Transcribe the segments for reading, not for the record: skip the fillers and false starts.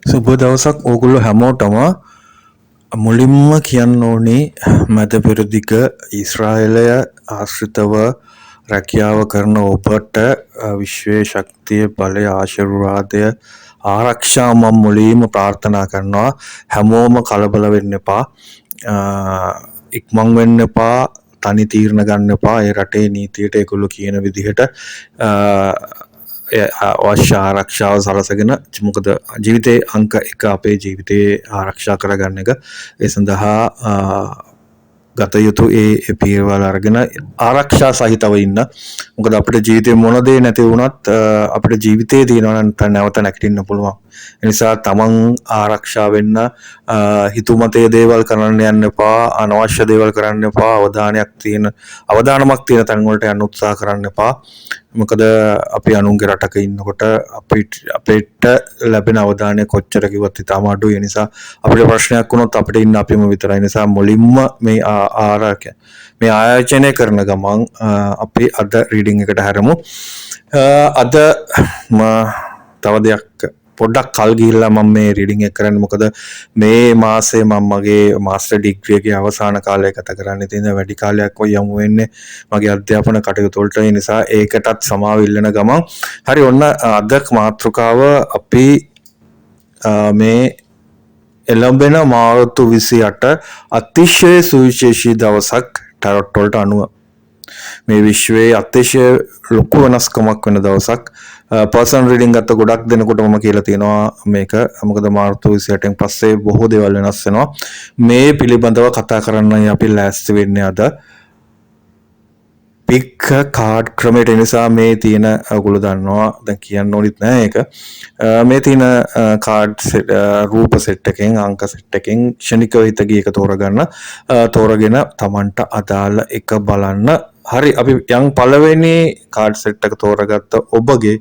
සුබ දවසක් ඕගොල්ලෝ හැමෝටම. මුලින්ම කියන්න ඕනේ මැද පෙරදිග ඊශ්‍රායලය ආශ්‍රිතව රැකියාව කරන ඔබට විශ්වයේ ශක්තිය බලය ආශිර්වාදය ආරක්ෂා මම මුලින්ම ප්‍රාර්ථනා කරනවා. හැමෝම කලබල වෙන්න එපා. ඉක්මන් වෙන්න එපා. තනි තීරණ ගන්න එපා. ඒ රටේ නීතියට ඒගොල්ලෝ කියන විදිහට අවශ්‍ය ආරක්ෂාව සලසගෙන මොකද ජීවිතේ අංක එක අපේ ජීවිතේ ආරක්ෂා කරගන්න එක ඒ සඳහා ගත යුතු ඒ පියවර අරගෙන ආරක්ෂා සහිතව ඉන්න. මොකද අපිට ජීවිතේ මොන දේ නැති වුණත් අපිට ජීවිතේ තියෙනවා නම් නැවත නැගිටින්න පුළුවන්. ඒ නිසා තමන් ආරක්ෂා වෙන්න හිතුමතේ දේවල් කරන්න යන්න එපා. අනවශ්‍ය දේවල් කරන්න එපා. අවදානමක් තියෙන තැන් වලට යන්න උත්සාහ කරන්න එපා. මොකද අපි අනුන්ගේ රටක ඉන්නකොට අපිට ලැබෙන අවධානය කොච්චර කිව්වත් ඉතාම අඩුයි. ඒ නිසා අපිට ප්‍රශ්නයක් වුණොත් අපිට ඉන්න අපිම විතරයි. ඒ නිසා මුලින්ම මේ ආයෝජනය කරන ගමන් අපි අද රීඩින් එකට හැරමු. අද තව දෙයක් පොඩ්ඩක් කල් ගිහිල්ලා මම මේ රීඩින් එක කරන්නේ. මොකද මේ මාසේ මම මගේ මාස්ටර් ඩිග්‍රී එකේ අවසාන කාලය ගත කරන්න තියෙන වැඩි කාලයක් ඔය යමු වෙන්නේ මගේ අධ්‍යාපන කටයුතු වලට. ඒ නිසා ඒකටත් සමාව ඉල්ලන ගමන් හරි ඔන්න අද මාතෘකාව අපි මේ එළඹෙන මාර්තු 28 අතිශය සුවිශේෂී දවසක් ටැරොට් වලට අනුව. මේ විශ්වයේ අතිශය ලොකු වෙනස්කමක් වෙන දවසක්. පර්සනල් රීඩින් ගත්ත ගොඩක් දෙනකොට මම කියලා තියෙනවා මේක. මොකද මාර්තු 28න් පස්සේ බොහෝ දේවල් වෙනස් වෙනවා. මේ පිළිබඳව කතා කරන්නයි අපි ලෑස්ති වෙන්නේ අද. පික් කාඩ් ක්‍රමයට. නිසා මේ තියෙන ඔයගොල්ලෝ දන්නවා දැන් කියන්න ඕනිත් නෑ ඒක. මේ තියෙන කාඩ් රූප සෙට් එකෙන් අංක සෙට් එකෙන් ක්ෂණිකව හිත ගිය එක තෝරගෙන Tamanට අදාළ එක බලන්න. හරි අපි යන් පළවෙනි කාඩ් සෙට් එක තෝරගත්ත ඔබගේ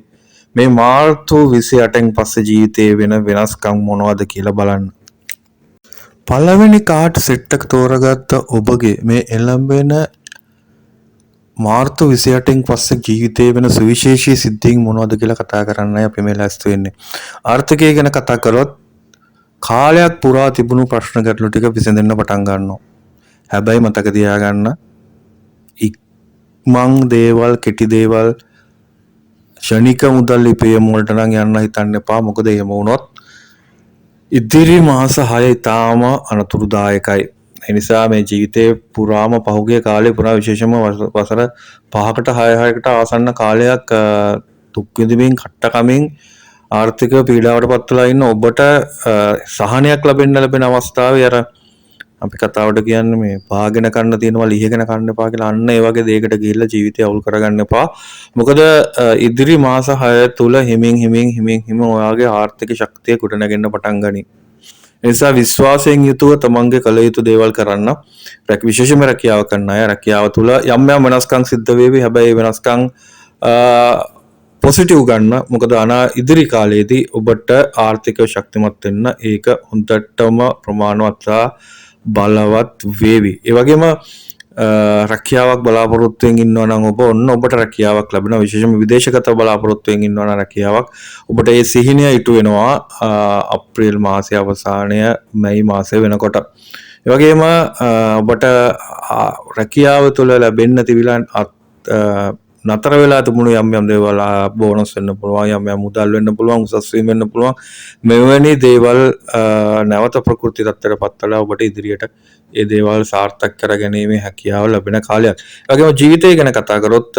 මේ මාර්තු 28න් පස්සේ ජීවිතේ වෙන වෙනස්කම් මොනවද කියලා බලන්න. පළවෙනි කාඩ් සෙට් එක තෝරගත්ත ඔබගේ මේ එළඹෙන මාර්තු 28න් පස්සේ ජීවිතේ වෙන සුවිශේෂී සිද්ධීන් මොනවද කියලා කතා කරන්නයි අපි මේ ලෑස්ති වෙන්නේ. ආර්ථිකය ගැන කතා කරොත් කාලයක් පුරා තිබුණු ප්‍රශ්න ගැටලු ටික විසඳෙන්න පටන් ගන්නවා. හැබැයි මතක තියාගන්න ඉක්මන් දේවල් කෙටි දේවල් ෂණික මුදල් ඉපයීම් වලට නම් යන්න හිතන්න එපා. මොකද එහෙම වුණොත් ඉදිරි මාස 6 ඉතාම අනතුරුදායකයි. ඒ නිසා මේ ජීවිතේ පුරාම පහුගිය කාලේ පුරා විශේෂම වසර 5කට 6කට ආසන්න කාලයක් දුක් විඳින්මින් කට්ටකමින් ආර්ථික පීඩාවට පත් වෙලා ඉන්න ඔබට සහනයක් ලැබෙන අවස්ථාවේ අර අපි කතාවට කියන්නේ මේ පාගෙන කන්න තියෙනවා ලිහගෙන කන්න එපා කියලා. අන්න ඒ වගේ දෙයකට ගිහිල්ලා ජීවිතය අවුල් කරගන්න එපා. මොකද ඉදිරි මාස 6 තුල හිමින් ඔයාගේ ආර්ථික ශක්තිය ගොඩනගෙන්න පටන් ගනී. ඒ නිසා විශ්වාසයෙන් යුතුව තමන්ගේ කළ යුතු දේවල් කරන්න. විශේෂයෙන්ම රැකියාව කරන අය රැකියාව තුල යම් වෙනස්කම් සිද්ධ වේවි. හැබැයි වෙනස්කම් පොසිටිව් ගන්න. මොකද ඉදිරි කාලයේදී ඔබට ආර්ථික ශක්තිමත් වෙන්න ඒක හොඳටම ප්‍රමාණවත් බලවත් වේවි. ඒ වගේම රැකියාවක් බලාපොරොත්තුෙන් ඉන්නවා නම් ඔබට රැකියාවක් ලැබෙනවා. විශේෂයෙන්ම විදේශගත බලාපොරොත්තුෙන් ඉන්නවා නම් රැකියාවක් ඔබට ඒ සිහිනය ඉටු වෙනවා අප්‍රේල් මාසයේ අවසානය මැයි මාසය වෙනකොට. ඒ වගේම ඔබට රැකියාව තුළ ලැබෙන්න තිබිලා නතර වෙලා තිබුණු යම් දේවල් බෝනස් වෙන්න පුළුවන්, යම් මුදල් වෙන්න පුළුවන්, උසස් වීම වෙන්න පුළුවන්. මෙවැනි දේවල් නැවත ප්‍රකෘති තත්ත්වයට පත් වෙලා ඔබට ඉදිරියට ඒ දේවල් සාර්ථක කරගැනීමේ හැකියාව ලැබෙන කාලයක්. ඒ වගේම ජීවිතය ගැන කතා කරොත්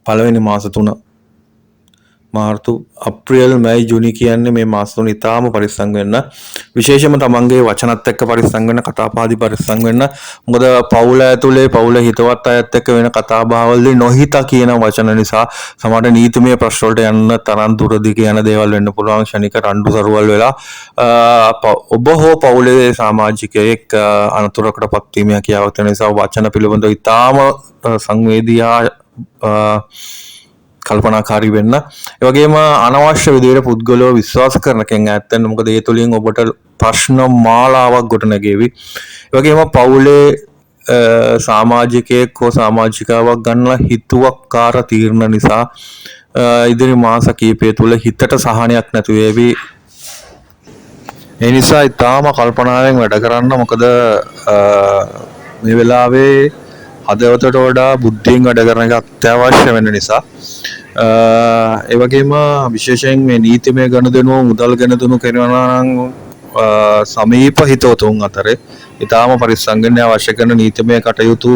පළවෙනි මාස 3 මාර්තු අප්‍රේල් මැයි ජූනි කියන්නේ මේ මාස තුන ඉතාම පරිස්සම් වෙන්න. විශේෂයෙන්ම තමන්ගේ වචනත් එක්ක පරිස්සම් වෙන්න, කතාපාදි පරිස්සම් වෙන්න. මොකද පවුල ඇතුලේ පවුල හිතවත් අයත් එක්ක වෙන කතාබහවලදී නොහිතා කියන වචන නිසා සමහර නීතිමය ප්‍රශ්න වලට යන්න තරම් දුරදිග යන දේවල් වෙන්න පුළුවන්. ශනික රණ්ඩු සරුවල් වෙලා ඔබ හෝ පවුලේ සමාජිකයෙක් අනතුරකට පත් වීම හැකියාව තියෙන නිසා වචන පිළිබඳව ඉතාම සංවේදී කල්පනාකාරී වෙන්න. ඒ වගේම අනවශ්‍ය විදිහට පුද්ගලව විශ්වාස කරන කෙනෙක් ඈත් වෙන්න. මොකද ඒ තුලින් ඔබට ප්‍රශ්න මාලාවක් ගොඩනගෙවි. ඒ වගේම පවුලේ සමාජිකයෙක් හෝ සමාජිකාවක් ගන්න හිතුවක්කාර තීරණ නිසා ඉදිරි මාස කීපය තුල හිතට සහනයක් නැති වේවි. ඒ නිසා ඉතාම කල්පනාවෙන් වැඩ කරන්න. මොකද මේ වෙලාවේ හදවතට වඩා බුද්ධියෙන් වැඩ කරන එක අත්‍යවශ්‍ය වෙන නිසා. ඒ වගේම විශේෂයෙන් මේ නීතිමය ගනුදෙනුව මුදල් ගනුදෙනු කරනවා නම් සමීප හිතවතුන් අතරේ ඉතාම පරිස්සම් වෙන්න අවශ්‍ය කරන නීතිමය කටයුතු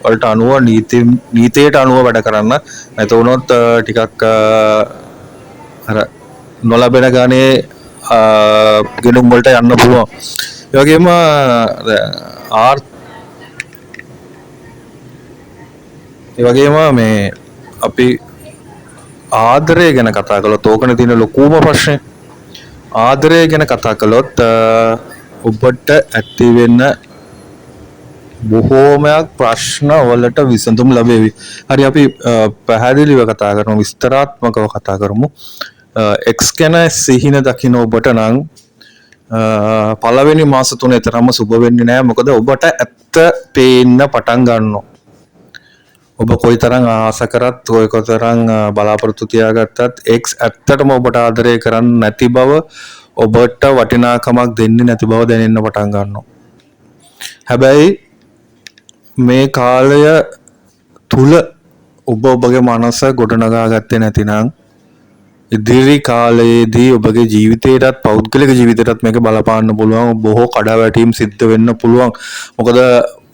වලට අනුව නීතියට අනුව වැඩ කරන්න. නැත වුණොත් ටිකක් අර නොලැබෙන ගානේ ගෙනුම් වලට යන්න පුළුවන්. ඒ වගේම ඒ වගේම මේ අපි ආදරය ගැන කතා කළොත් ඕකනේ තියෙන ලොකුම ප්‍රශ්නේ. ආදරය ගැන කතා කළොත් ඔබට ඇති වෙන බොහෝමයක් ප්‍රශ්න වලට විසඳුම් ලැබෙවි. හරි අපි පැහැදිලිව කතා කරමු, විස්තරාත්මකව කතා කරමු. X ගැන සිහින දකින්න ඔබට නම් පළවෙනි මාස 3 තරම්ම සුබ වෙන්නේ නැහැ. මොකද ඔබට ඇත්ත පේන්න පටන් ගන්නවා. ඔබ කොයිතරම් ආස කරත් ඔය කොතරම් බලාපොරොත්තු තියාගත්තත් X ඇත්තටම ඔබට ආදරය කරන්නේ නැති බව, ඔබට වටිනාකමක් දෙන්නේ නැති බව දැනෙන්න පටන් ගන්නවා. හැබැයි මේ කාලය තුල ඔබ ඔබගේ මනස ගොඩනගා ගත්තේ නැතිනම් ඉදිරි කාලයේදී ඔබගේ ජීවිතයටත් පෞද්ගලික ජීවිතයටත් මේක බලපාන්න පුළුවන්. බොහෝ කඩාවැටීම් සිද්ධ වෙන්න පුළුවන්. මොකද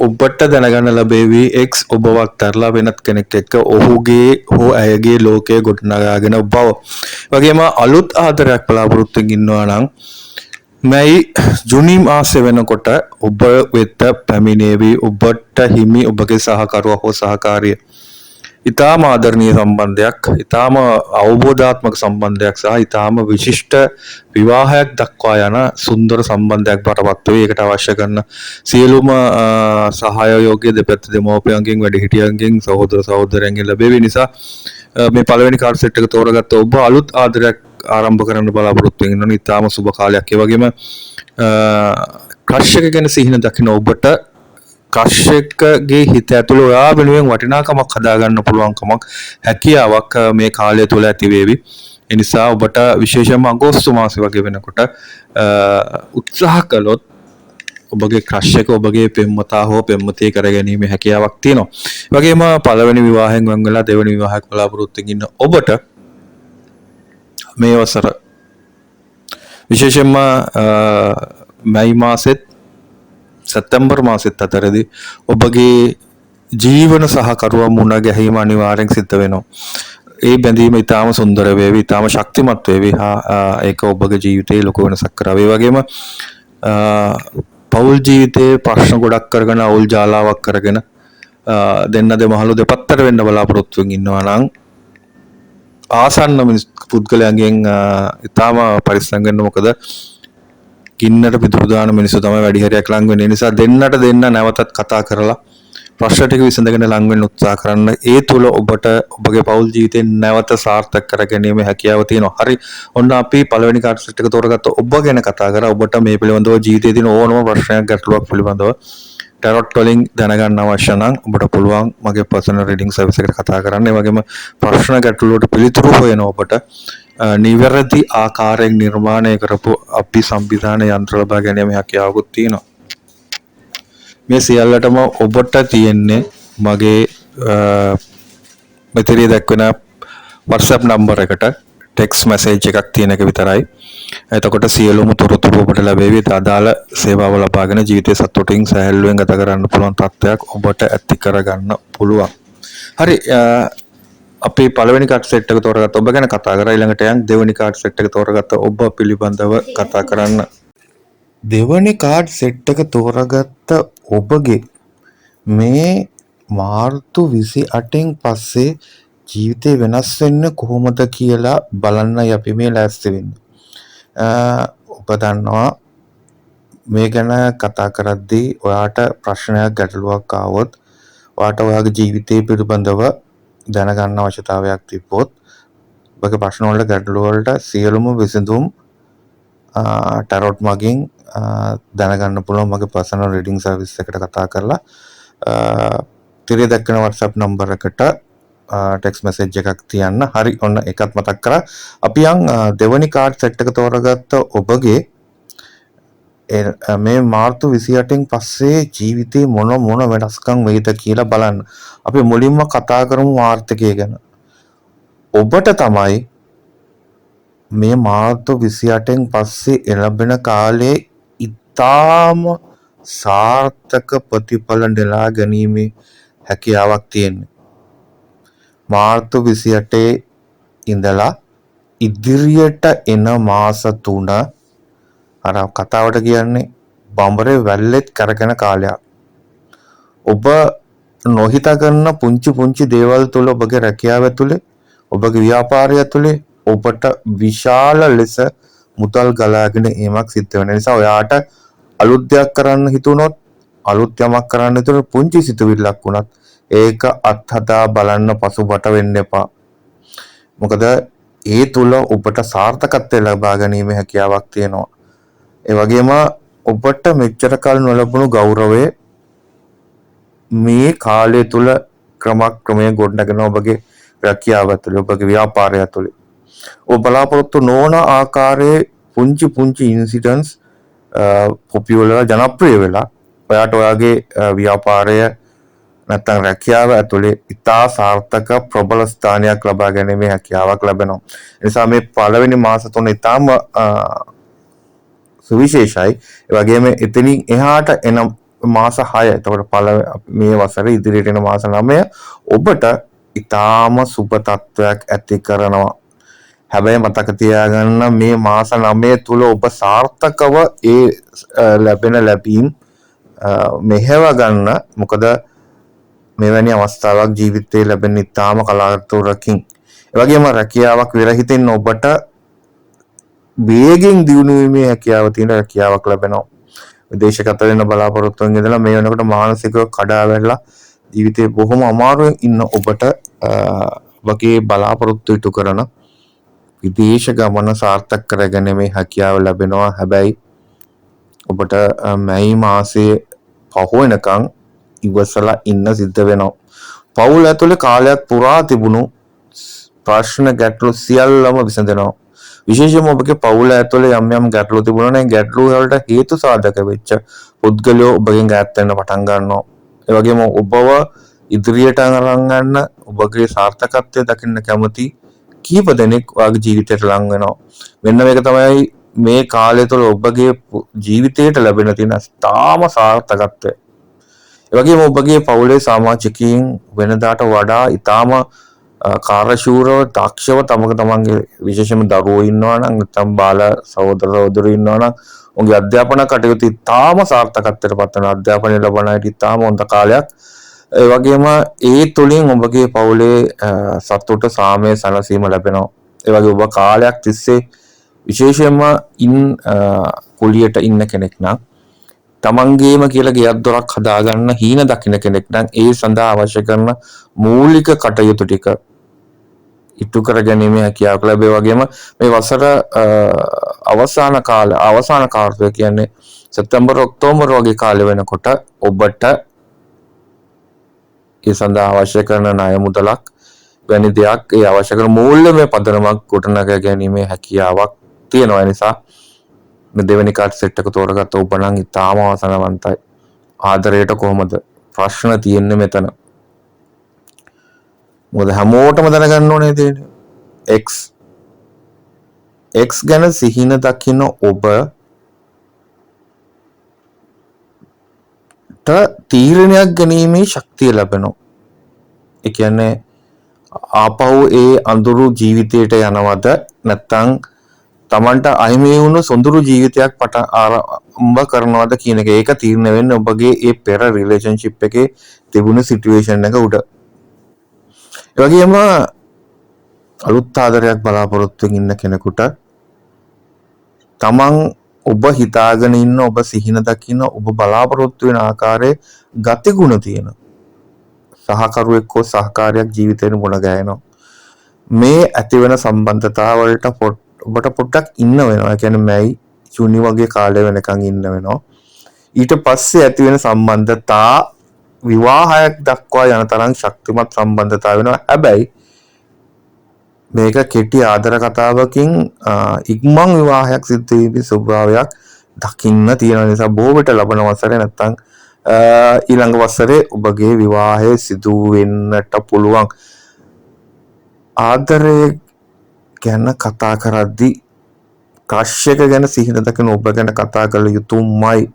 ඔබට දැනගන්න ලැබෙවි X ඔබවත් තරලා වෙනත් කෙනෙක් එක්ක ඔහුගේ හෝ ඇයගේ ලෝකයේ ගොඩනගාගෙන බව. වගේම අලුත් ආදරයක් බලාපොරොත්තු ඉන්නවා නම් මැයි ජුනි මාසෙ වෙනකොට ඔබ වෙත පැමිණේවි ඔබට හිමි ඔබගේ සහකරුවා හෝ සහකාරිය. ඉතාම ආදරණීය සම්බන්ධයක්, ඉතාම අවබෝධාත්මක සම්බන්ධයක් සහ ඉතාම විශිෂ්ට විවාහයක් දක්වා යන සුන්දර සම්බන්ධයක් බවටපත් වේ. ඒකට අවශ්‍ය කරන සියලුම සහයෝගය දෙපැත්ත දෙමව්පියන්ගෙන්, වැඩිහිටියන්ගෙන්, සහෝදර සහෝදරයන්ගෙන් ලැබෙවි. නිසා මේ පළවෙනි කාඩ් සෙට් එක තෝරගත්ත ඔබ අලුත් ආදරයක් ආරම්භ කරන්න බලාපොරොත්තු වෙනවා. ඉතාම සුබ කාලයක්. ඒ වගේම ක්‍රෂ් එක ගැන සිහින දකින්න ඔබට ක්‍රෂ් එකගේ හිත ඇතුළේ ඔයා වෙනුවෙන් වටිනාකමක් හදාගන්න පුළුවන්කමක්, හැකියාවක් මේ කාලය තුළ ඇති වේවි. ඒ නිසා ඔබට විශේෂයෙන්ම අගෝස්තු මාසෙ වගේ වෙනකොට උත්සාහ කළොත් ඔබගේ ක්‍රෂ් එක ඔබගේ පෙම්වතා හෝ පෙම්වතිය කරගැනීමේ හැකියාවක් තියෙනවා. ඒ වගේම පළවෙනි විවාහයෙන් වන් වෙලා දෙවෙනි විවාහයක් බලාපොරොත්තු ඉන්න ඔබට මේ වසර විශේෂයෙන්ම මැයි මාසෙත් සැප්තැම්බර් මාසෙත් අතරදී ඔබගේ ජීවන සහකරුවා මුණ ගැහිම අනිවාර්යෙන් සිද්ධ වෙනවා. ඒ බැඳීම ඉතාම සුන්දර වේවි, ඉතාම ශක්තිමත් වේවි. ඒක ඔබගේ ජීවිතේ ලොකු වෙනසක් කරාවි. ඒ වගේම පෞල් ජීවිතයේ ප්‍රශ්න ගොඩක් කරගෙන අවුල් ජාලාවක් කරගෙන දෙන්න දෙමහලු දෙපත්තට වෙන්න බලාපොරොත්තු ඉන්නවා නම් ආසන්න පුද්ගලයන්ගෙන් ඉතාම පරිස්සම් වෙන්න. මොකද ගින්නට පිටුරු දාන මිනිස්සු තමයි වැඩි හරියක් ලඟ වෙන්නේ. ඒ නිසා දෙන්නට දෙන්න නැවතත් කතා කරලා ප්‍රශ්න ටික විසඳගෙන ලඟ වෙන්න උත්සාහ කරන්න. ඒ තුල ඔබට ඔබගේ පෞල් ජීවිතේ නැවත සාර්ථක කරගැනීමේ හැකියාව තියෙනවා. හරි. ඔන්න අපි පළවෙනි කාඩ් සෙට් එක තෝරගත්ත ඔබ ගැන කතා කරා. ඔබට මේ පිළිබඳව ජීවිතයේ තියෙන ඕනම ප්‍රශ්නයක් ගැටලුවක් පිළිබඳව ටැරොට් වලින් දැනගන්න අවශ්‍ය නම් ඔබට පුළුවන් මගේ පර්සනල් රීඩින් සර්විස් එකට කතා කරන්න. ඒ වගේම ප්‍රශ්න ගැටලු වලට පිළිතුරු හොයන ඔබට නිවැරදි ආකාරයෙන් නිර්මාණය කරපු අපි සංවිධාන යන්ත්‍ර ලබා ගැනීම හැකියාවකුත් තියෙනවා. මේ සියල්ලටම ඔබට තියෙන්නේ මගේ මෙතන දක්වන WhatsApp නම්බර් එකට ටෙක්ස්ට් මැසේජ් එකක් තියෙන එක විතරයි. එතකොට සියලුම තොරතුරු ඔබට ලැබෙවි. අදාළ සේවාව ලබාගෙන ජීවිතය සතුටින් සැහැල්ලුවෙන් ගත කරන්න පුළුවන් තත්ත්වයක් ඔබට ඇති කරගන්න පුළුවන්. හරි. අපි පළවෙනි කාඩ් සෙට් එක තෝරගත්ත ඔබ ගැන කතා කරා. ඊළඟට යන් දෙවෙනි කාඩ් සෙට් එක තෝරගත්ත ඔබ පිළිබඳව කතා කරන්න. දෙවෙනි කාඩ් සෙට් එක තෝරගත්ත ඔබගේ මේ මාර්තු 28න් පස්සේ ජීවිතේ වෙනස් වෙන්නේ කොහොමද කියලා බලන්නයි අපි මේ ලෑස්ති වෙන්නේ. ඔබ දන්නවා මේ ගැන කතා කරද්දී ඔයාට ප්‍රශ්නයක් ගැටලුවක් ආවොත් ඔයාට ඔයාගේ ජීවිතය පිළිබඳව දැනගන්න අවශ්‍යතාවයක් තිබ්බොත් ඔබගේ ප්‍රශ්න වලට ගැටලු වලට සියලුම විසඳුම් ටැරොට් මගින් දැනගන්න පුළුවන් මගේ පර්සනල් රීඩින් සර්විස් එකට කතා කරලා තිරේ දක්වන WhatsApp නම්බර් එකට ටෙක්ස්ට් මැසේජ් එකක් තියන්න. හරි. ඔන්න එකත් මතක් කරා. අපි යන් දෙවෙනි කාඩ් සෙට් එක තෝරගත්ත ඔබගේ මේ මාර්තු 28න් පස්සේ ජීවිතේ මොන වෙනස්කම් වෙයිද කියලා බලන්න. අපි මුලින්ම කතා කරමු ආර්ථිකය ගැන. ඔබට තමයි මේ මාර්තු 28න් පස්සේ එළඹෙන කාලයේ ඉතාම සාර්ථක ප්‍රතිඵල නෙලා ගැනීමේ හැකියාවක් තියෙන්නේ. මාර්තු 28 ඉඳලා ඉදිරියට එන මාස 3 අර කතාවට කියන්නේ බඹරේ වැල්ලෙත් කරගෙන කාලයක්. ඔබ නොහිතා කරන පුංචි දේවල් තුළ ඔබගේ රැකියාව ඇතුලේ ඔබගේ ව්‍යාපාරය ඇතුලේ ඔබට විශාල ලෙස මුදල් ගලාගෙන ඒමක් සිද්ධ වෙන නිසා ඔයාට අලුත් දෙයක් කරන්න හිතුනොත් අලුත් යමක් කරන්න හිතුනොත් පුංචි සිතුවිල්ලක් වුණත් ඒක අත්හදා බලන්න පසුබට වෙන්න එපා. මොකද ඒ තුල ඔබට සාර්ථකත්වය ලබා ගැනීමේ හැකියාවක් තියෙනවා. ඒ වගේම ඔබට මෙච්චර කල් නොලැබුණු ගෞරවය මේ කාලය තුල ක්‍රමයෙන් ගොඩනගෙන ඔබගේ රැකියාව ඇතුළේ ඔබගේ ව්‍යාපාරය ඇතුළේ ඔබ බලාපොරොත්තු නොවන ආකාරයේ පුංචි ඉන්සිඩන්ට්ස් පොපියුලර් ජනප්‍රිය වෙලා ඔයාට ඔයාගේ ව්‍යාපාරය නැත්නම් රැකියාව ඇතුළේ ඉතා සාර්ථක ප්‍රබල ස්ථානයක් ලබා ගැනීමේ හැකියාවක් ලැබෙනවා. ඒ නිසා මේ පළවෙනි මාස තුන ඉතාම සුවිශේෂයි. ඒ වගේම එතනින් එහාට එන මාස 6 එතකොට මේ වසරේ ඉදිරියට එන මාස 9 ඔබට ඉතාම සුබ තත්වයක් ඇති කරනවා. හැබැයි මතක තියාගන්න මේ මාස 9 තුල ඔබ සාර්ථකව ඒ ලැබෙන ලැබීම් මෙහෙව ගන්න. මොකද මෙවැනි අවස්ථාවක් ජීවිතේ ලැබෙන ඉතාම කලාතුරකින්. ඒ වගේම රැකියාවක් විරහිතින් ඔබට වේගෙන් දියුණු වීමේ හැකියාව තියෙන රැකියාවක් ලැබෙනවා. විදේශගත වෙන බලාපොරොත්තුවෙන් ඉඳලා මේ වෙනකොට මානසිකව කඩා වැටලා ජීවිතේ බොහොම අමාරුවෙන් ඉන්න ඔබට වගේ බලාපොරොත්තු ඉටු කරන විදේශ ගමන සාර්ථක කරගැනීමේ හැකියාව ලැබෙනවා. හැබැයි ඔබට මැයි මාසයේ පහ වෙනකන් ඉවසලා ඉන්න සිද්ධ වෙනවා. පවුල ඇතුලේ කාලයක් පුරා තිබුණු ප්‍රශ්න ගැටලු සියල්ලම විසඳෙනවා. විශේෂයෙන්ම ඔබගේ පවුල ඇතුලේ යම් ගැටලු තිබුණා නම් ගැටලු වලට හේතු සාධක වෙච්ච පුද්ගලයෝ ඔබගෙන් ඈත් වෙන්න පටන් ගන්නවා. ඒ වගේම ඔබව ඉදිරියට අරන් යන්න ඔබගේ සාර්ථකත්වය දකින්න කැමති කීප දෙනෙක් ඔයාගේ ජීවිතයට ලං වෙනවා. මෙන්න මේක තමයි මේ කාලය තුළ ඔබගේ ජීවිතයට ලැබෙන තියෙන තාම සාර්ථකත්වය. ඒ වගේම ඔබගේ පවුලේ සමාජිකයින් වෙනදාට වඩා ඊටාම කාර්යශූරව දක්ෂව තමන්ගේ විශේෂයෙන්ම දරුවෝ ඉන්නවා නම් නැත්නම් බාල සහෝදරයෝ ඉන්නවා නම් ඔවුන්ගේ අධ්‍යාපන කටයුතු ඊටාම සාර්ථකත්වයට පත් වෙන අධ්‍යාපනය ලබන අයට ඊටාම හොඳ කාලයක්. ඒ වගේම ඒ තුලින් ඔබගේ පවුලේ සතුට සාමය සැනසීම ලැබෙනවා. ඒ වගේ ඔබ කාලයක් තිස්සේ විශේෂයෙන්ම කුලියට ඉන්න කෙනෙක් නම් තමන්ගේම කියලා ගෙයක් දොරක් හදාගන්න හීන දකින්න කෙනෙක් නම් ඒ සඳහා අවශ්‍ය කරන මූලික කටයුතු ටික ඉටු කර ගැනීම හැකියාවක් ලැබේ. වගේම මේ වසර අවසාන කාර්යය කියන්නේ සැප්තැම්බර් ඔක්තෝබර් වගේ කාලෙ වෙනකොට ඔබට ඒ සඳහා අවශ්‍ය කරන ණය මුදලක් වැනි දෙයක් ඒ අවශ්‍ය කරන මූල්‍යමය පදනමක් ගොඩනගා ගැනීමේ හැකියාවක් තියෙනවා. නිසා මේ දෙවෙනි කාඩ් සෙට් එක තෝරගත්ත ඔබ නම් ඉතාම අවසනවන්තයි. ආදරයට කොහොමද ප්‍රශ්න තියෙන්නේ මෙතන. මොකද හැමෝටම දැනගන්න ඕනේ තියෙන්නේ X ගැන සිහින දකින්න ඔබට තීරණයක් ගැනීමේ ශක්තිය ලැබෙනවා. ඒ කියන්නේ ආපහු ඒ අඳුරු ජීවිතයට යනවද නැත්නම් තමන්ට අහිමි වුණු සොඳුරු ජීවිතයක් ආරම්භ කරනවද කියන එක. ඒක තීරණය වෙන්නේ ඔබගේ ඒ පෙර රිලේෂන්ෂිප් එකේ තිබුණු සිටුේෂන් එක උඩ. ඒ වගේම අලුත් ආදරයක් බලාපොරොත්තුෙන් ඉන්න කෙනෙකුට තමන් ඔබ හිතාගෙන ඉන්න ඔබ සිහින දකින්න ඔබ බලාපොරොත්තු වෙන ආකාරයේ ගතිගුණ තියෙන සහකරුවෙක් හෝ සහකාරියක් ජීවිතේට මුණ ගැහෙනවා. මේ ඇති වෙන සම්බන්ධතාව වලට ඔබට පොඩ්ඩක් ඉන්න වෙනවා. ඒ කියන්නේ මැයි ජූනි වගේ කාලය වෙනකන් ඉන්න වෙනවා. ඊට පස්සේ ඇති වෙන සම්බන්ධතා විවාහයක් දක්වා යන තරම් ශක්තිමත් සම්බන්ධතාව වෙනවා. හැබැයි මේක කෙටි ආදර කතාවකින් ඉක්මන් විවාහයක් සිද්ධ වීමේ ස්වභාවයක් දකින්න තියෙන නිසා බොහෝ විට ලබන වසරේ නැත්තම් ඊළඟ වසරේ ඔබගේ විවාහය සිදු වෙන්නට පුළුවන්. ආදරය ගැන කතා කරද්දී ක්‍රෂ් එක ගැන සිහින දකින ඔබ ගැන කතා කළ යුතුමයි.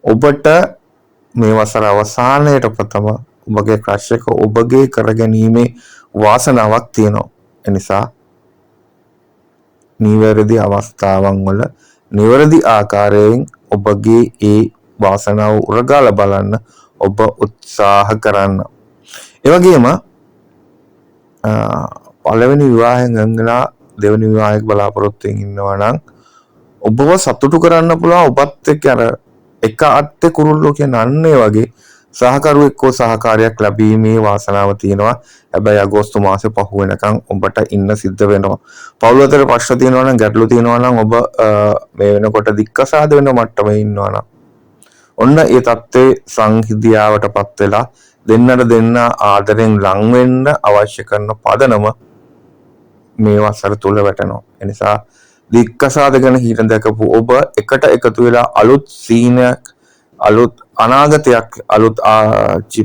ඔබට මේ වසර අවසානයේ ප්‍රථම ඔබගේ ක්‍රෂ් එක ඔබගේ කරගැනීමේ වාසනාවක් තියෙනවා. එනිසා නිවැරදි අවස්ථාවන් වල නිවැරදි ආකාරයෙන් ඔබගේ ඒ වාසනාව උරගාලා බලන්න ඔබ උත්සාහ කරන්න. ඒ වගේම පළවෙනි විවාහයෙන් ගංගලා දෙවෙනි විවාහයක බලාපොරොත්තුෙන් ඉන්නවා නම් ඔබව සතුටු කරන්න පුළුවන් ඔබත් එක්ක අර එක අත්තේ කුරුල්ලෝ කියන අන්නේ වගේ සහකරුවෙක් හෝ සහකාරියක් ලැබීමේ වාසනාව තියෙනවා. හැබැයි අගෝස්තු මාසේ පහු වෙනකන් ඔබට ඉන්න සිද්ධ වෙනවා. පවුල් අතර ප්‍රශ්න තියෙනවා නම් ගැටලු තියෙනවා නම් ඔබ මේ වෙනකොට දික්කසාද වෙන මට්ටමේ ඉන්නවා නම් ඔන්න ඒ தත්ත්වේ සංහිඳියාවටපත් වෙලා දෙන්නට දෙන්න ආදරෙන් ලං වෙන්න අවශ්‍ය කරන පදනම මේ වසර තුල වැටෙනවා. ඒ නිසා දික්කසාද ගැන හිතන දැකපු ඔබ එකට එකතු වෙලා අලුත් සීනයක් අලුත් අනාගතයක් අලුත්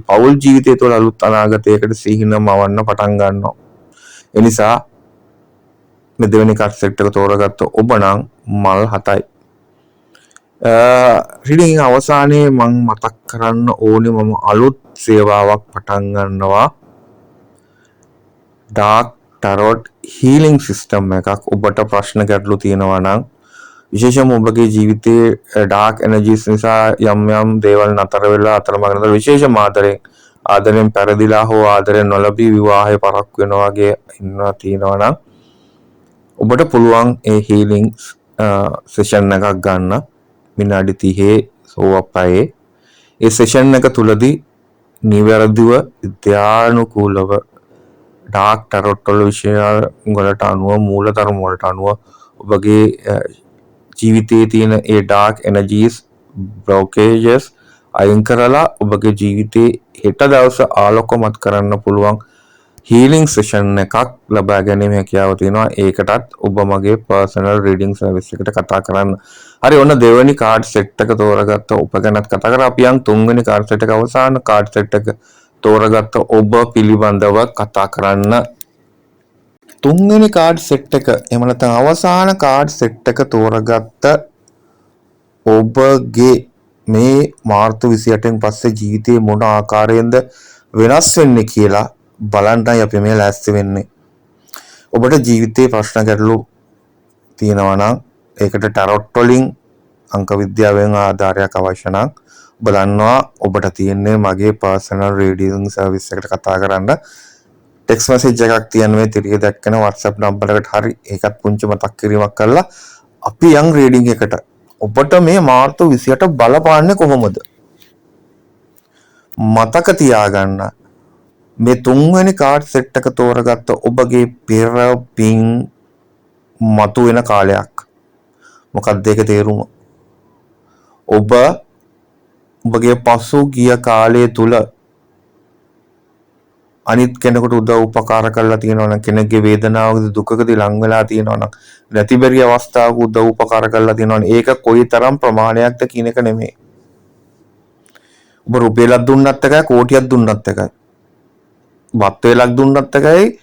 පෞල් ජීවිතය තුළ අලුත් අනාගතයකට සිහින මවන්න පටන් ගන්නවා. ඒ නිසා මේ දෙවෙනි කාඩ් සෙට් එක තෝරගත්ත ඔබ නම් මල් 7යි. රීඩින් අවසානයේ මම මතක් කරන්න ඕනේ මම අලුත් සේවාවක් පටන් ගන්නවා. ඩාර්ක් ටැරොට් හීලින් සිස්ටම් එකක්. ඔබට ප්‍රශ්න ගැටලු තියෙනවා නම් විශේෂයෙන්ම ඔබගේ ජීවිතයේ ඩාර්ක් එනර්ජිස් නිසා යම් යම් දේවල් නතර වෙලා අතරමඟ නතර විශේෂම ආදරෙන් පෙරදිලා හෝ ආදරෙන් නොලැබී විවාහය පරක් වෙනවා වගේ ඉන්නවා තියෙනවා නම් ඔබට පුළුවන් ඒ හීලින් සෙෂන් එකක් ගන්න විනාඩි 30 සෝවප්පයේ. ඒ සෙෂන් එක තුලදී නිවැරදිව ධානුකූලව ඩාර්ක් ටැරොට් වල විෂය වලට අනුව මූලධර්ම වලට අනුව ඔබගේ ජීවිතයේ තියෙන ඒ ඩාර්ක් එනර්ජිස් බ්ලොකේජස් අයින් කරලා ඔබගේ ජීවිතේ හෙට දවස ආලෝකමත් කරන්න පුළුවන් හීලින් සෙෂන් එකක් ලබා ගැනීම හැකියාව තියෙනවා. ඒකටත් ඔබ මගේ පර්සනල් රීඩින් සර්විස් එකට කතා කරන්න. හරි, ඔන්න දෙවෙනි කාඩ් සෙට් එක තෝරගත්ත ඔබ ගැනත් කතා කරා. අපි යන් තුන්වෙනි කාඩ් සෙට් එක අවසාන කාඩ් සෙට් එක තෝරගත්ත ඔබ පිළිබඳව කතා කරන්න. තුන්වෙනි කාඩ් සෙට් එක එහෙම නැත්නම් අවසාන කාඩ් සෙට් එක තෝරගත්ත ඔබගේ මේ මාර්තු 28න් පස්සේ ජීවිතේ මොන ආකාරයෙන්ද වෙනස් වෙන්නේ කියලා බලන්නයි අපි මේ ලෑස්ති වෙන්නේ. ඔබට ජීවිතේ ප්‍රශ්න ගැටලු තියෙනවා නම් ඒකට ටැරොට් වලින් අංක විද්‍යාවෙන් ආධාරයක් අවශ්‍ය නම් බලන්නවා ඔබට තියෙන්නේ මගේ පර්සනල් රීඩින් සර්විස් එකට කතා කරන්න. ටෙක්ස්ට් මැසේජ් එකක් තියෙන මේ තිරිය දැක්කන WhatsApp නම්බර් එකට හරි ඒකත් පුංචි මතක් කිරීමක් කරලා අපි යන් රීඩින් එකට ඔබට මේ මාර්තු 28 බලපාන්නේ කොහොමද මතක තියාගන්න. මේ තුන්වෙනි කාඩ් සෙට් එක තෝරගත්ත ඔබගේ පෙර පින් මතුවෙන කාලයක්. මොකක්ද ඒක තේරුම? ඔබගේ පසුගිය කාලය තුල අනිත් කෙනෙකුට උදව් උපකාර කරලා තියෙනවා නම් කෙනෙක්ගේ වේදනාවකදී දුකකදී ලං වෙලා තියෙනවා නම් නැතිබරි අවස්ථාවක උදව් උපකාර කරලා තියෙනවා නම් ඒක කොයිතරම් ප්‍රමාණයක්ද කියන එක නෙමෙයි. ඔබ රුපියලක් දුන්නත් එකයි කෝටියක් දුන්නත් එකයි. බත් වේලක් දුන්නත් එකයි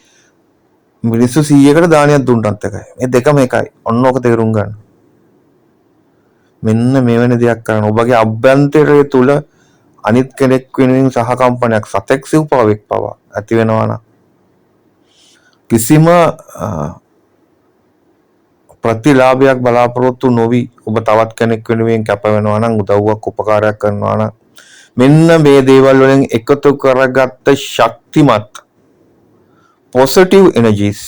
මිනිස්සු 100කට දානයක් දුන්නත් එකයි. මේ දෙකම එකයි. ඔන්න ඔක තේරුම් ගන්න. මෙන්න මෙවැනි දෙයක් කරන ඔබගේ අභ්‍යන්තරය තුල අනිත් කෙනෙක් වෙනුවෙන් සහකම්පනයක් සතෙක් සිව්පාවෙක් පවා ඇති වෙනවා නම් කිසිම ප්‍රතිලාභයක් බලාපොරොත්තු නොවි ඔබ තවත් කෙනෙක් වෙනුවෙන් කැප වෙනවා නම් උදව්වක් උපකාරයක් කරනවා නම් මෙන්න මේ දේවල් වලින් එකතු කරගත්ත ශක්තිමත් පොසිටිව් එනර්ජිස්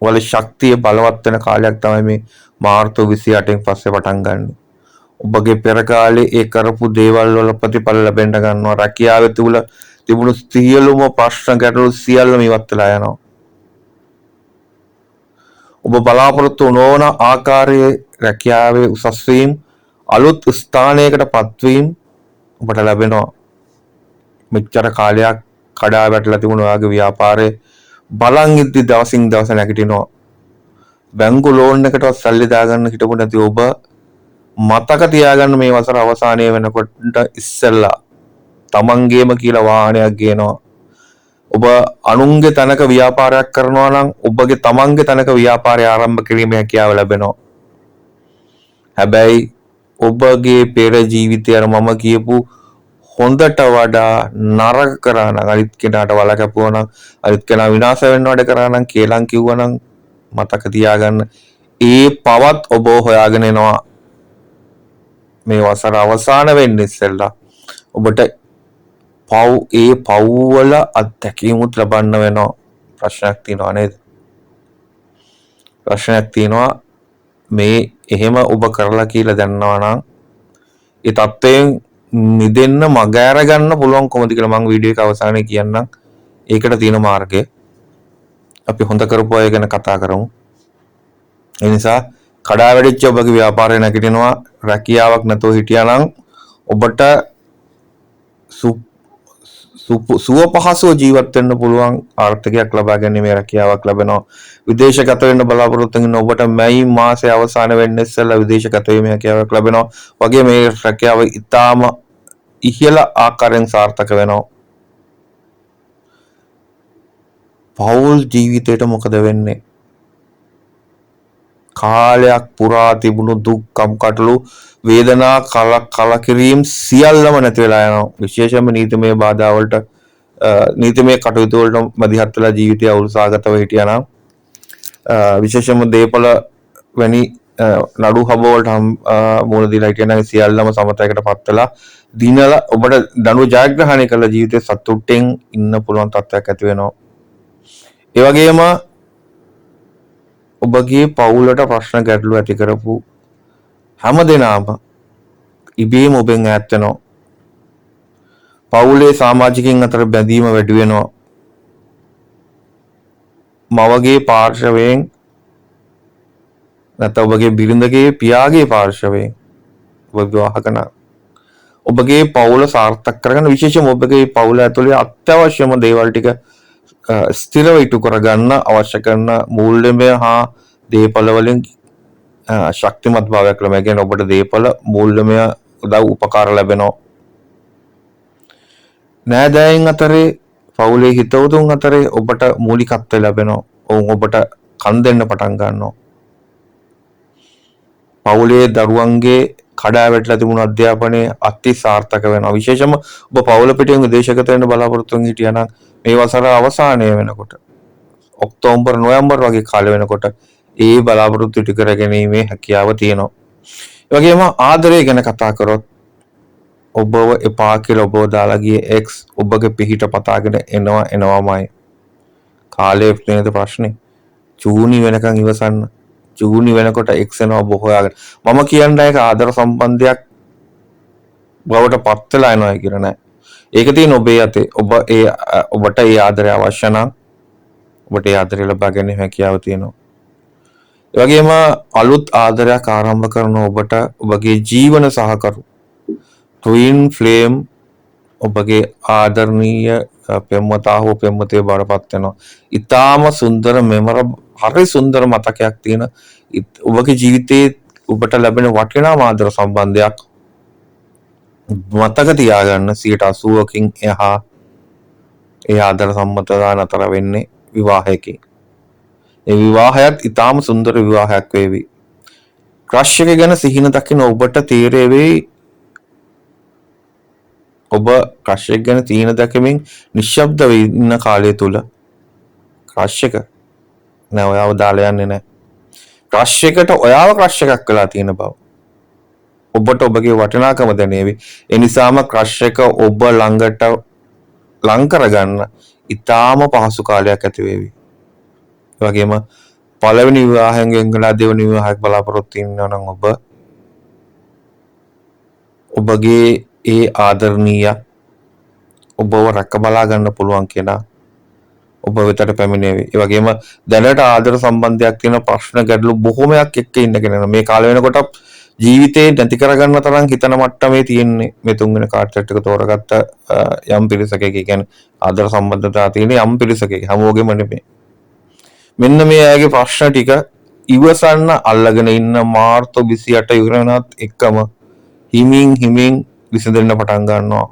වල ශක්තිය බලවත් වෙන කාලයක් තමයි මේ මාර්තු 28න් පස්සේ පටන් ගන්න. ඔබගේ පෙර කාලේ ඒ කරපු දේවල් වල ප්‍රතිඵල ලැබෙන්න ගන්නවා. රැකියාවේ තුල තිබුණු සියලුම ප්‍රශ්න ගැටලු සියල්ලම ඉවත් වෙලා යනවා. ඔබ බලාපොරොත්තු නොවන ආකාරයේ රැකියාවේ උසස් වීම අලුත් ස්ථානයකට පත්වීම ඔබට ලැබෙනවා. මෙච්චර කාලයක් කඩා වැටලා තිබුණ ඔයාගේ ව්‍යාපාරේ බලන් ඉද්දි දවසින් දවස නැගිටිනවා. බැංකු ලෝන් එකටවත් සල්ලි දාගන්න හිටපු නැති ඔබ මතක තියාගන්න මේ වසර අවසානය වෙනකොට ඉස්සෙල්ලා තමන්ගේම කියලා වාහනයක් ගේනවා. ඔබ අනුන්ගේ තැනක ව්‍යාපාරයක් කරනවා නම් ඔබගේ තමන්ගේ තැනක ව්‍යාපාරය ආරම්භ කිරීමේ හැකියාව ලැබෙනවා. හැබැයි ඔබගේ පෙර ජීවිතය මම කියපු හොඳට වඩා නරක කරා නම් අනිත් කෙනාට වල කැපුවා නම් අනිත් කෙනා විනාශ වෙන්න වැඩ කරා නම් කේලම් කිව්වා නම් මතක තියාගන්න ඒ පවත් ඔබ හොයාගෙන එනවා. මේ වසර අවසාන වෙන්න ඉස්සෙල්ලා ඔබට ඒ පව්වල අත්දැකීමුත් ලබන්න වෙනවා. ප්‍රශ්නයක් තියෙනවා නේද? ප්‍රශ්නයක් තියෙනවා. මේ එහෙම ඔබ කරලා කියලා දන්නවා නම් ඒ තත්ත්වයෙන් මිදෙන්න මග අරගන්න පුළුවන් කොහොමද කියලා මම වීඩියෝ එක අවසානයේ කියන්නම්. ඒකට තියෙන මාර්ගය අපි හොඳ කරපු අය ගැන කතා කරමු. ඒ නිසා කඩා වැටිච්ච ඔබගේ ව්‍යාපාරය නැගිටිනවා. රැකියාවක් නැතුව හිටියා නම් ඔබට සුව පහසුව ජීවත් වෙන්න පුළුවන් ආර්ථිකයක් ලබා ගැනීමේ රැකියාවක් ලැබෙනවා. විදේශගත වෙන්න බලාපොරොත්තු වෙන ඔබට මැයි මාසයේ අවසාන වෙන්න ඉස්සෙල්ලා විදේශගත වීමේ හැකියාවක් ලැබෙනවා. වගේ මේ රැකියාව ඉතාම ඉහළ ආකාරයෙන් සාර්ථක වෙනවා. පෞල් ජීවිතේට මොකද වෙන්නේ? කාලයක් පුරා තිබුණු දුක් කම්කටොළු වේදනා කලකිරීම සියල්ලම නැති වෙලා යනවා. විශේෂයෙන්ම නීතිමය බාධා වලට නීතිමය කටයුතු වලට මැදිහත් වෙලා ජීවිතය අවුල්සාගතව හිටියා නම් විශේෂයෙන්ම දේපල වැනි නඩු හබ වලට මුහුණ දීලා හිටියා නම් සියල්ලම සමතයකටපත් වෙලා දිනලා ඔබට දඬුව ජයග්‍රහණය කළ ජීවිතේ සතුටින් ඉන්න පුළුවන් තත්ත්වයක් ඇති වෙනවා. ඒ වගේම ඔබගේ පවුලට ප්‍රශ්න ගැටලු ඇති කරපු හැම දෙනාම ඉබේම ඔබෙන් ඈත් වෙනවා. පවුලේ සමාජිකයන් අතර බැඳීම වැඩි වෙනවා. මවගේ පාර්ශවයෙන් නැත්නම් ඔබගේ බිරිඳගේ පියාගේ පාර්ශවයෙන් ඔබ විවාහ කරන ඔබගේ පවුල සාර්ථක කරගන්න විශේෂයෙන්ම ඔබගේ පවුල ඇතුලේ අත්‍යවශ්‍යම දේවල් ටික ස්ථිරව ඉටු කරගන්න අවශ්‍ය කරන මූල්‍යමය හා දේපල වලින් ශක්තිමත් භාවයක් ලැබෙනවා. කියන්නේ ඔබට දේපල මූල්‍යමය උදව් උපකාර ලැබෙනවා. නෑදෑයන් අතරේ පවුලේ හිතවතුන් අතරේ ඔබට මූලිකත්වය ලැබෙනවා. ඔවුන් ඔබට කන් දෙන්න පටන් ගන්නවා. පවුලේ දරුවන්ගේ කඩා වැටලා තිබුණු අධ්‍යාපනයේ අති සාර්ථක වෙනවා. විශේෂයෙන්ම ඔබ පවුල පිටින් විදේශගත වෙන්න බලාපොරොත්තු වෙන හිටියා නම් මේ වසර අවසානය වෙනකොට ඔක්තෝබර් නොවැම්බර් වගේ කාලෙ වෙනකොට ඒ බලාපොරොත්තු ඉටු කර ගැනීමේ හැකියාව තියෙනවා. ඒ වගේම ආදරය ගැන කතා කරොත් ඔබව එපා කියලා ඔබව දාලා ගිය එක්ස් ඔබගේ පිහිට පතාගෙන එනවාමයි. කාලේ නේද ප්‍රශ්නේ. ජූනි වෙනකන් ඉවසන්න. ජූනි වෙනකොට එක්ස් එනවා ඔබ හොයාගෙන. මම කියන්නේ ඒක ආදර සම්බන්ධයක් බවට පත් වෙලා යනවා කියලා නෑ. ඒක තියෙන ඔබේ අතේ. ඔබට ඒ ආදරය අවශ්‍ය නම් ඔබට ඒ ආදරය ලබා ගැනීම හැකියාව තියෙනවා. ඒ වගේම අලුත් ආදරයක් ආරම්භ කරන ඔබට ඔබගේ ජීවන සහකරු ට්වින් ෆ්ලේම් ඔබගේ ආදරණීය පෙම්වතා හෝ පෙම්වතිය බවටපත් වෙනවා. ඊටාම සුන්දර හරි සුන්දර මතකයක් තියෙන ඔබගේ ජීවිතයේ ඔබට ලැබෙන වටිනාම ආදර සම්බන්ධයක් මතක තියාගන්න. 80%කින් එහා ඒ ආදර සම්බන්ධතා නතර වෙන්නේ විවාහයකින්. ඒ විවාහයත් ඊටාම සුන්දර විවාහයක් වේවි. ක්‍රෂ් එක ගැන සිහින දකින ඔබට තීරේ ඔබ ක්‍රෂ් එක ගැන තීන දැකමින් නිශ්ශබ්ද ඉන්න කාලය තුල ක්‍රෂ් එක නෑ ඔයාව දාලා යන්නේ නෑ. ක්‍රෂ් එකට ඔයාව ක්‍රෂ් එකක් වෙලා තියෙන බව ඔබට ඔබගේ වටිනාකම දැනේවි. ඒ නිසාම ක්‍රෂ් එක ඔබ ළඟට ලං කරගන්න ඊටාම පහසු කාලයක් ඇති වේවි. ඒ වගේම පළවෙනි විවාහයෙන් ගෙන්ගලා දෙවෙනි විවාහයක් බලාපොරොත්තු වෙනවා නම් ඔබගේ ඒ ආදරණීය ඔබව රැක බලා ගන්න පුළුවන් කෙනා ඔබ වෙතට පැමිණේවි. ඒ වගේම දැනට ආදර සම්බන්ධයක් තියෙන ප්‍රශ්න ගැටලු බොහොමයක් එක්ක ඉන්න කෙනා මේ කාලය වෙනකොට ජීවිතේ නැති කරගන්න තරම් හිතන මට්ටමේ තියෙන්නේ මේ තුන්වෙනි කාඩ් සෙට් එක තෝරගත්ත යම් පිරිසකක. කියන්නේ ආදර සම්බන්ධතා තියෙන යම් පිරිසකක හැමෝගෙම නෙමෙයි. මෙන්න මේ අයගේ ප්‍රශ්න ටික ඉවසන්න අල්ලගෙන ඉන්න මාර්තු 28 ඉවර වෙනත් එක්කම හිමින් විසඳෙන්න පටන් ගන්නවා.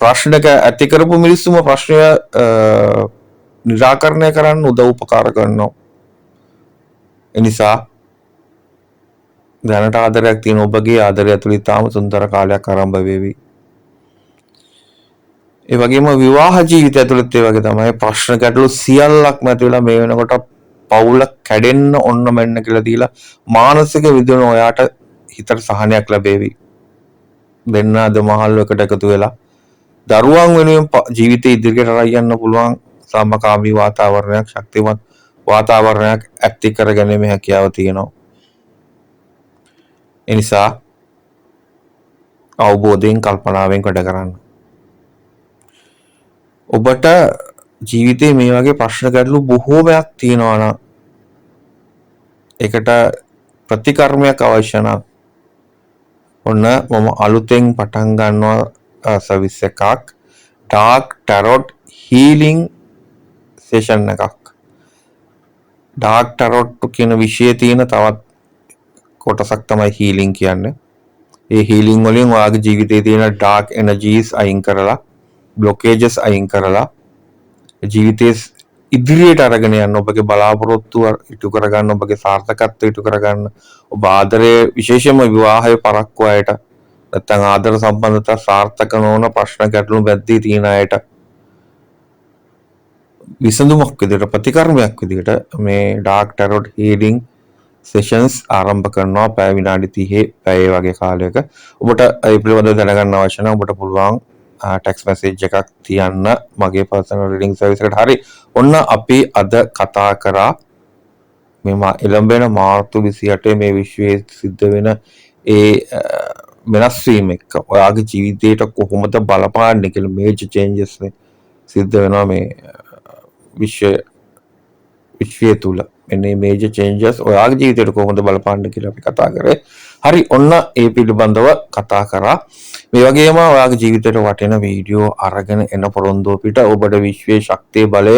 ප්‍රශ්නක ඇති කරපු මිනිස්සුම ප්‍රශ්නය නිරාකරණය කරන්න උදව් උපකාර කරනවා. එනිසා දැනට ආදරයක් තියෙන ඔබගේ ආදරය ඇතුළේ තාම සුන්දර කාලයක් ආරම්භ වේවි. ඒ වගේම විවාහ ජීවිතය ඇතුළත් ඒ වගේ තමයි ප්‍රශ්න ගැටලු සියල්ලක්ම ඇති වෙලා මේ වෙනකොට පවුල කැඩෙන්න ඔන්න මෙන්න කියලා දීලා මානසික විදින ඔයාට හිතට සහනයක් ලැබේවි. දෙන්න අදමහල්ලු එකට එකතු වෙලා දරුවන් වෙනුවෙන් ජීවිතේ ඉදිරියට අරන් යන්න පුළුවන් සමකාමී වාතාවරණයක් ශක්තිමත් වාතාවරණයක් ඇති කරගැනීමේ හැකියාව තියෙනවා. එනිසා අවබෝධයෙන් කල්පනාවෙන් වැඩ කරන්න. ඔබට ජීවිතේ මේ වගේ ප්‍රශ්න ගැටලු බොහෝමයක් තියෙනවා නම් ඒකට ප්‍රතිකර්මයක් අවශ්‍ය නම් ඔන්න මම අලුතෙන් පටන් ගන්නවා සර්විස් එකක් ඩාර්ක් ටැරොට් හීලිං සෙෂන් එකක්. ඩාර්ක් ටැරොට් කියන විෂයේ තියෙන තවත් කොටසක් තමයි හීලිං කියන්නේ. ඒ හීලිං වලින් ඔයාගේ ජීවිතේ තියෙන ඩාර්ක් එනර්ජීස් අයින් කරලා බ්ලොකේජස් අයින් කරලා ජීවිතේ ඉදිරියට අරගෙන යන්න ඔබගේ බලාපොරොත්තු ඉටු කරගන්න ඔබගේ සාර්ථකත්වය ඉටු කරගන්න ඔබ ආදරයේ විශේෂයෙන්ම විවාහය පරක්කු අයට නැත්නම් ආදර සම්බන්ධතා සාර්ථක නොවන ප්‍රශ්න ගැටලු බැද්දී තියෙන අයට විසඳුමක් විදිහට ප්‍රතිකර්මයක් විදිහට මේ ඩාර්ක් ටැරොට් හීලිං සෙෂන්ස් ආරම්භ කරනවා පැය විනාඩි 30 පැය වගේ කාලයක. ඔබට ඒ පිළිබඳව දැනගන්න අවශ්‍ය නම් ඔබට පුළුවන් ටෙක්ස්ට් මැසේජ් එකක් තියන්න මගේ පර්සනල් රීඩින් සර්විස් එකට. හරි. ඔන්න අපි අද කතා කරා මේ එළඹෙන මාර්තු 28 මේ විශ්වයේ සිද්ධ වෙන ඒ වෙනස් වීම එක්ක ඔයාගේ ජීවිතේට කොහොමද බලපාන්නේ කියලා මේජර් චේන්ජස් සිද්ධ වෙනවා මේ විශ්වය තුල. එන්නේ මේජර් චේන්ජස් ඔයාගේ ජීවිතේට කොහොමද බලපාන්නේ කියලා අපි කතා කරේ. හරි ඔන්න ඒ පිළිබඳව කතා කරා. මේ වගේම ඔයාගේ ජීවිතේට වටින වීඩියෝ අරගෙන එන පොරොන්දු පිට ඔබට විශ්වයේ ශක්තිය බලය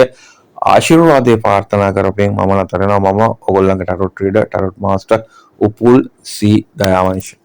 ආශිර්වාදේ ප්‍රාර්ථනා කරපෙන් මම නතර වෙනවා. මම ඔයගොල්ලන්ගේ ටැරොට් රීඩර් ටැරොට් මාස්ටර් උපුල් සී දයාවංශ.